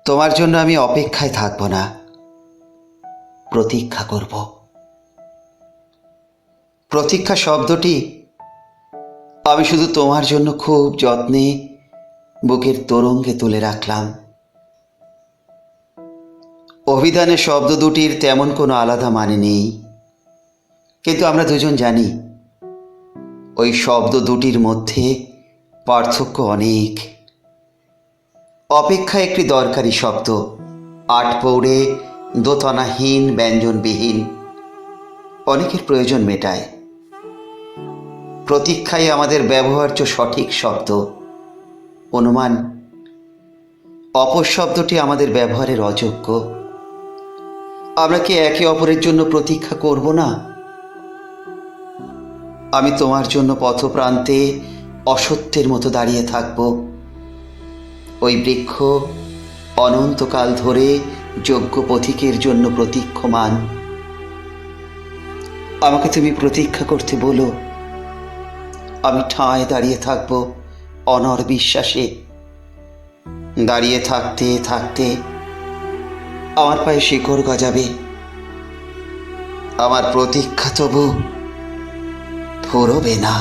তোমার জন্য আমি অপেক্ষায় থাকব না, প্রতীক্ষা করব। প্রতীক্ষা শব্দটি আমি শুধু তোমার জন্য খুব যত্নে বুকের তরঙ্গে তুলে রাখলাম। অভিধানে শব্দ দুটির তেমন কোনো আলাদা মানে নেই, কিন্তু আমরা দুজন জানি ওই শব্দ দুটির মধ্যে পার্থক্য অনেক। অপেক্ষা একটি দরকারি শব্দ, আটপৌড়ে, দোতনাহীন, ব্যঞ্জনবিহীন, অনেকের প্রয়োজন মেটায়। প্রতীক্ষাই আমাদের ব্যবহার্য সঠিক শব্দ, অনুমান। অপশব্দটি আমাদের ব্যবহারের অযোগ্য। আমরা কি একে অপরের জন্য প্রতীক্ষা করব না? আমি তোমার জন্য পথপ্রান্তে অসত্যের মতো দাঁড়িয়ে থাকব। ওই বৃক্ষ অনন্তকাল ধরে যোগ্য পথিকের জন্য প্রতীক্ষমান। আমাকে তুমি প্রতীক্ষা করতে বলো, আমি ঠায় দাঁড়িয়ে থাকব অনর বিশ্বাসে। দাঁড়িয়ে থাকতে থাকতে আমার পায়ে শিকড় গজাবে। আমার প্রতীক্ষা তবু ফুরবে না।